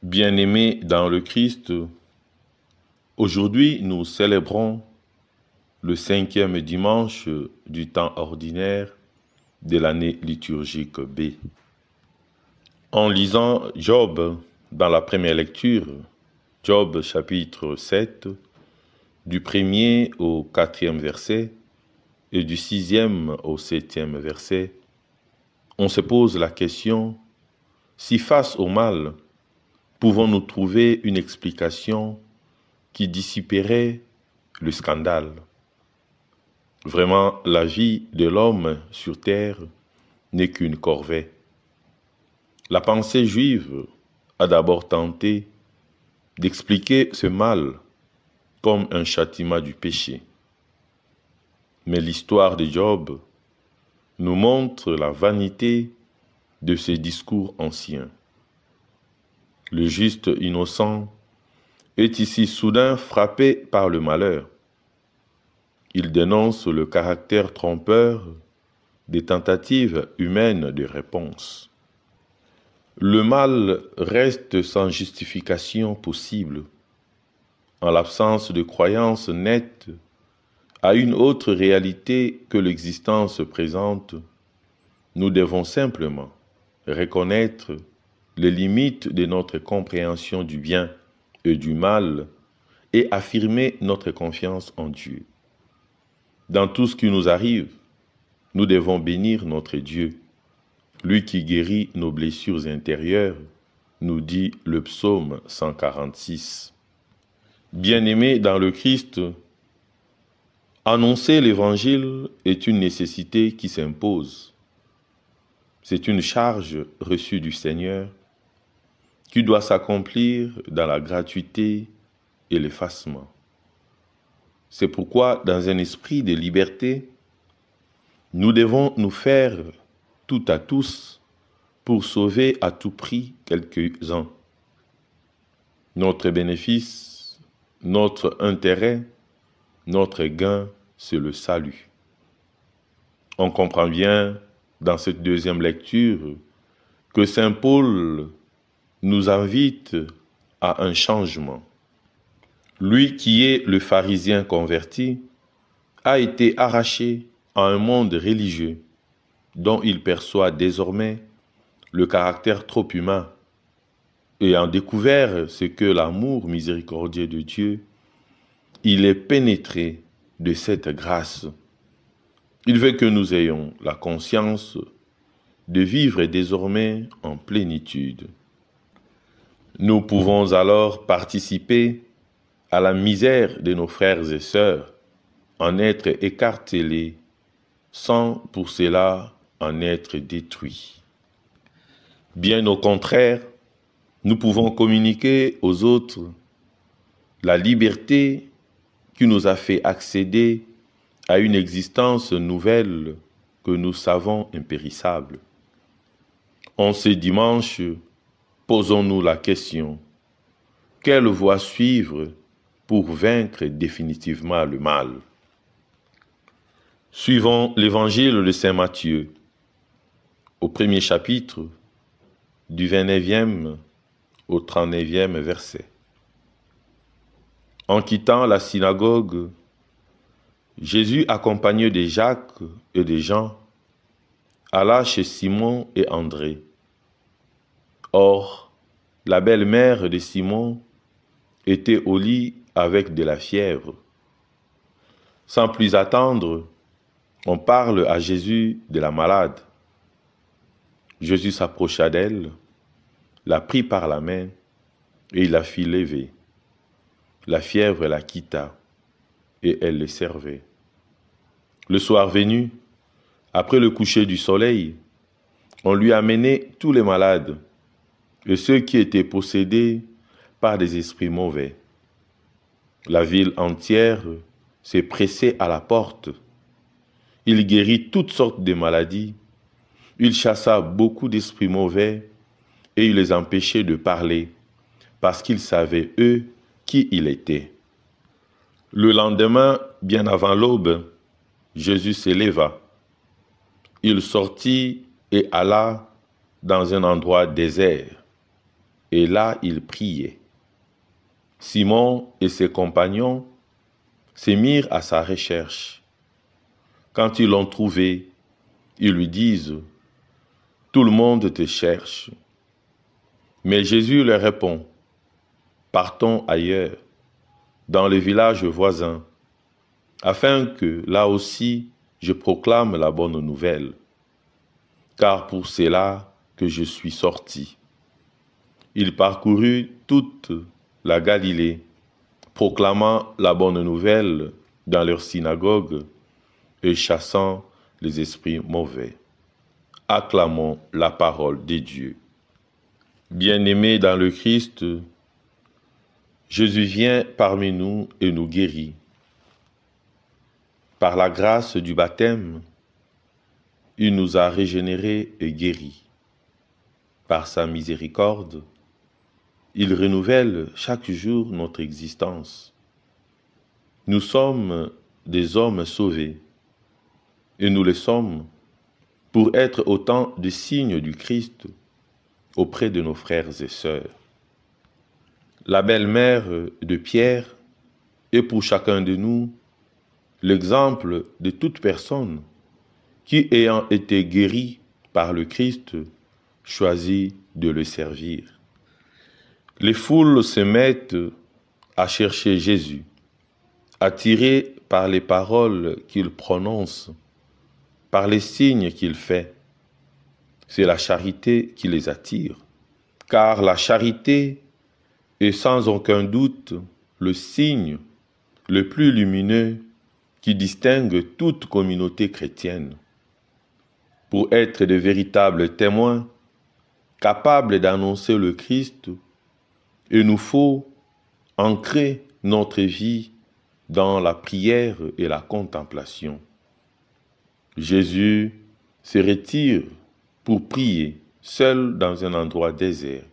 Bien-aimés dans le Christ, aujourd'hui nous célébrons le 5e dimanche du temps ordinaire de l'année liturgique B. En lisant Job dans la première lecture, Job chapitre 7, du 1er au 4e verset et du 6e au 7e verset, on se pose la question, si face au mal, pouvons-nous trouver une explication qui dissiperait le scandale? Vraiment, la vie de l'homme sur terre n'est qu'une corvée. La pensée juive a d'abord tenté d'expliquer ce mal comme un châtiment du péché. Mais l'histoire de Job nous montre la vanité de ces discours anciens. Le juste innocent est ici soudain frappé par le malheur. Il dénonce le caractère trompeur des tentatives humaines de réponse. Le mal reste sans justification possible, en l'absence de croyance nette à une autre réalité que l'existence présente. Nous devons simplement reconnaître les limites de notre compréhension du bien et du mal et affirmer notre confiance en Dieu. Dans tout ce qui nous arrive, nous devons bénir notre Dieu, lui qui guérit nos blessures intérieures, nous dit le psaume 146. Bien-aimés dans le Christ, annoncer l'Évangile est une nécessité qui s'impose. C'est une charge reçue du Seigneur qui doit s'accomplir dans la gratuité et l'effacement. C'est pourquoi, dans un esprit de liberté, nous devons nous faire tout à tous pour sauver à tout prix quelques-uns. Notre bénéfice, notre intérêt, notre gain, c'est le salut. On comprend bien dans cette deuxième lecture que Saint Paul nous invite à un changement. Lui qui est le pharisien converti a été arraché à un monde religieux dont il perçoit désormais le caractère trop humain et en découvert ce que l'amour miséricordieux de Dieu, il est pénétré de cette grâce. Il veut que nous ayons la conscience de vivre désormais en plénitude. Nous pouvons alors participer à la misère de nos frères et sœurs, en être écartelés, sans pour cela en être détruits. Bien au contraire, nous pouvons communiquer aux autres la liberté qui nous a fait accéder à une existence nouvelle que nous savons impérissable. En ce dimanche, posons-nous la question, quelle voie suivre pour vaincre définitivement le mal? Suivons l'évangile de Saint Matthieu, au premier chapitre, du 29e au 39e verset. En quittant la synagogue, Jésus, accompagné de Jacques et de Jean, alla chez Simon et André. Or, la belle-mère de Simon était au lit avec de la fièvre. Sans plus attendre, on parle à Jésus de la malade. Jésus s'approcha d'elle, la prit par la main et il la fit lever. La fièvre la quitta et elle le servait. Le soir venu, après le coucher du soleil, on lui amenait tous les malades et ceux qui étaient possédés par des esprits mauvais. La ville entière s'est pressée à la porte. Il guérit toutes sortes de maladies. Il chassa beaucoup d'esprits mauvais et il les empêchait de parler parce qu'ils savaient, eux, qui il était. Le lendemain, bien avant l'aube, Jésus s'éleva. Il sortit et alla dans un endroit désert. et là il priait. Simon et ses compagnons se mirent à sa recherche. Quand ils l'ont trouvé, ils lui disent « Tout le monde te cherche ». Mais Jésus leur répond « Partons ailleurs, dans le village voisin, afin que là aussi je proclame la bonne nouvelle, car pour cela que je suis sorti. » Il parcourut toute la Galilée, proclamant la bonne nouvelle dans leur synagogue et chassant les esprits mauvais. Acclamons la parole de Dieu. Bien-aimés dans le Christ, Jésus vient parmi nous et nous guérit. Par la grâce du baptême, il nous a régénérés et guéris. Par sa miséricorde, il renouvelle chaque jour notre existence. Nous sommes des hommes sauvés, et nous le sommes pour être autant de signes du Christ auprès de nos frères et sœurs. La belle-mère de Pierre est pour chacun de nous l'exemple de toute personne qui, ayant été guérie par le Christ, choisit de le servir. Les foules se mettent à chercher Jésus, attirées par les paroles qu'il prononce, par les signes qu'il fait. C'est la charité qui les attire, car la charité est sans aucun doute le signe le plus lumineux qui distingue toute communauté chrétienne. Pour être de véritables témoins, capables d'annoncer le Christ, il nous faut ancrer notre vie dans la prière et la contemplation. Jésus se retire pour prier seul dans un endroit désert.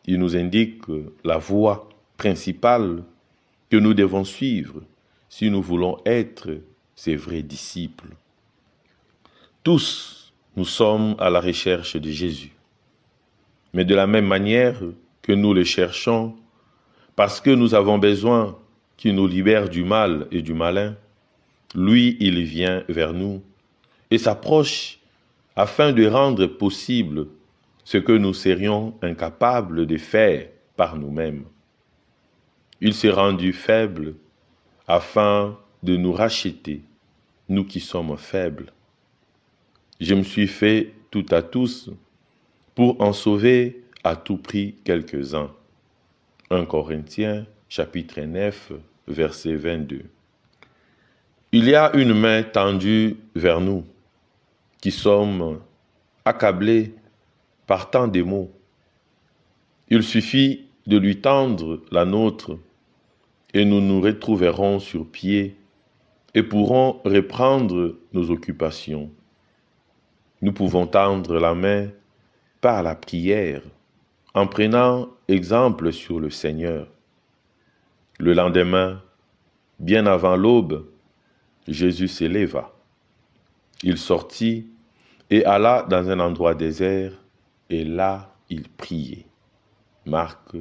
Il nous indique la voie principale que nous devons suivre si nous voulons être ses vrais disciples. Tous, nous sommes à la recherche de Jésus. Mais de la même manière que nous le cherchons, parce que nous avons besoin qu'il nous libère du mal et du malin, lui, il vient vers nous et s'approche afin de rendre possible ce que nous serions incapables de faire par nous-mêmes. Il s'est rendu faible afin de nous racheter, nous qui sommes faibles. Je me suis fait tout à tous pour en sauver à tout prix quelques-uns. 1 Corinthiens, chapitre 9, verset 22. Il y a une main tendue vers nous, qui sommes accablés par tant de maux. Il suffit de lui tendre la nôtre et nous nous retrouverons sur pied et pourrons reprendre nos occupations. Nous pouvons tendre la main par la prière, en prenant exemple sur le Seigneur. Le lendemain, bien avant l'aube, Jésus s'éleva. Il sortit et alla dans un endroit désert, et là, il priait. Marc,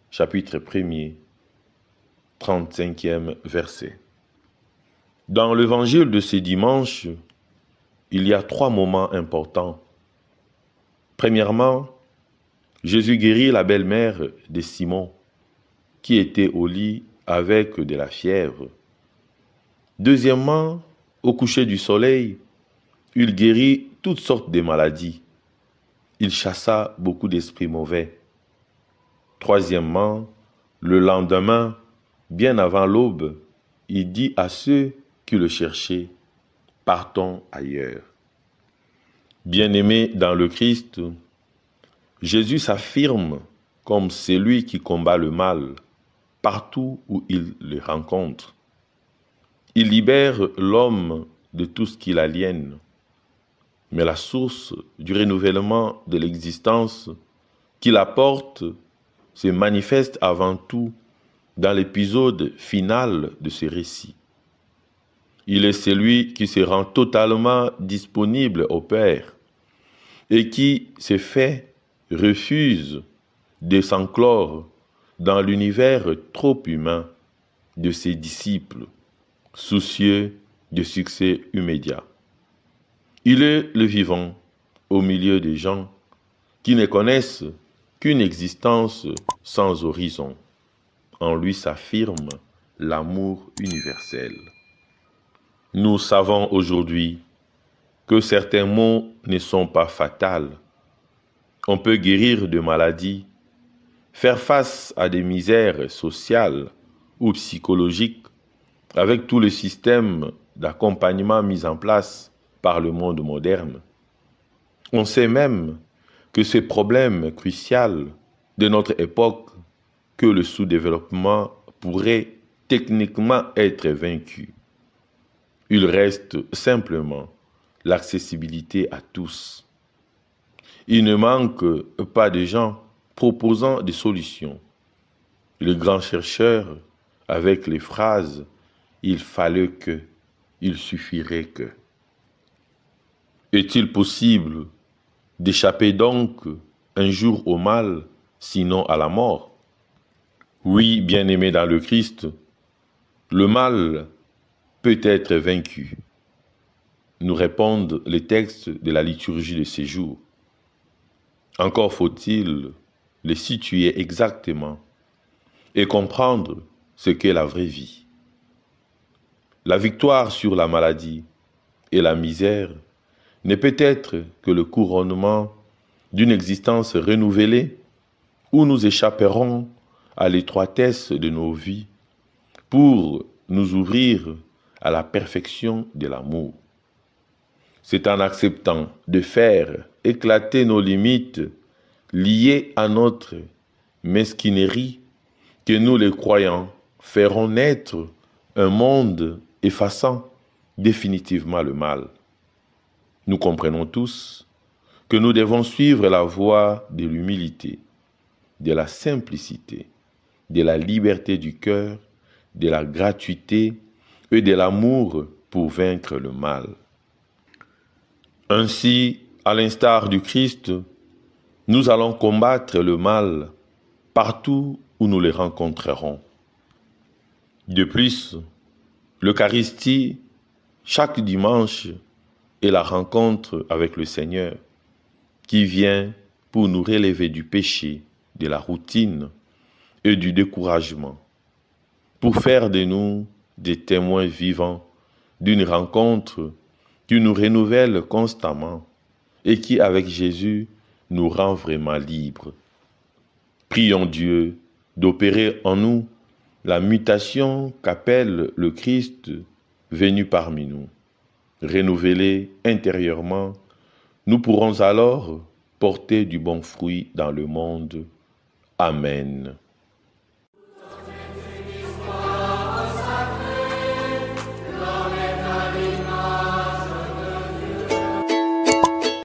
chapitre 1er, 35e verset. Dans l'évangile de ce dimanche, il y a 3 moments importants. Premièrement, Jésus guérit la belle-mère de Simon, qui était au lit avec de la fièvre. Deuxièmement, au coucher du soleil, il guérit toutes sortes de maladies. Il chassa beaucoup d'esprits mauvais. Troisièmement, le lendemain, bien avant l'aube, il dit à ceux qui le cherchaient, « Partons ailleurs ». Bien-aimés dans le Christ, Jésus s'affirme comme celui qui combat le mal partout où il le rencontre. Il libère l'homme de tout ce qui l'aliène. Mais la source du renouvellement de l'existence qu'il apporte se manifeste avant tout dans l'épisode final de ce récit. Il est celui qui se rend totalement disponible au Père et qui, ces faits, refuse de s'enclore dans l'univers trop humain de ses disciples, soucieux de succès immédiat. Il est le vivant au milieu des gens qui ne connaissent qu'une existence sans horizon. En lui s'affirme l'amour universel. Nous savons aujourd'hui que certains maux ne sont pas fatals. On peut guérir de maladies, faire face à des misères sociales ou psychologiques avec tout le système d'accompagnement mis en place par le monde moderne. On sait même que ce problème crucial de notre époque, que le sous-développement pourrait techniquement être vaincu. Il reste simplement l'accessibilité à tous. Il ne manque pas de gens proposant des solutions. Le grand chercheur, avec les phrases « il fallait que »,« il suffirait que ». Est-il possible d'échapper donc un jour au mal, sinon à la mort? Oui, bien-aimés dans le Christ, le mal peut être vaincu, nous répondent les textes de la liturgie de ces jours. Encore faut-il les situer exactement et comprendre ce qu'est la vraie vie. La victoire sur la maladie et la misère ne peut être que le couronnement d'une existence renouvelée où nous échapperons à l'étroitesse de nos vies pour nous ouvrir à la perfection de l'amour. C'est en acceptant de faire éclater nos limites liées à notre mesquinerie que nous, les croyants, ferons naître un monde effaçant définitivement le mal. Nous comprenons tous que nous devons suivre la voie de l'humilité, de la simplicité, de la liberté du cœur, de la gratuité et de l'amour pour vaincre le mal. Ainsi, à l'instar du Christ, nous allons combattre le mal partout où nous le rencontrerons. De plus, l'Eucharistie, chaque dimanche, est la rencontre avec le Seigneur qui vient pour nous relever du péché, de la routine et du découragement, pour faire de nous des témoins vivants d'une rencontre qui nous renouvelle constamment et qui, avec Jésus, nous rend vraiment libres. Prions Dieu d'opérer en nous la mutation qu'appelle le Christ venu parmi nous. Renouvelés intérieurement, nous pourrons alors porter du bon fruit dans le monde. Amen.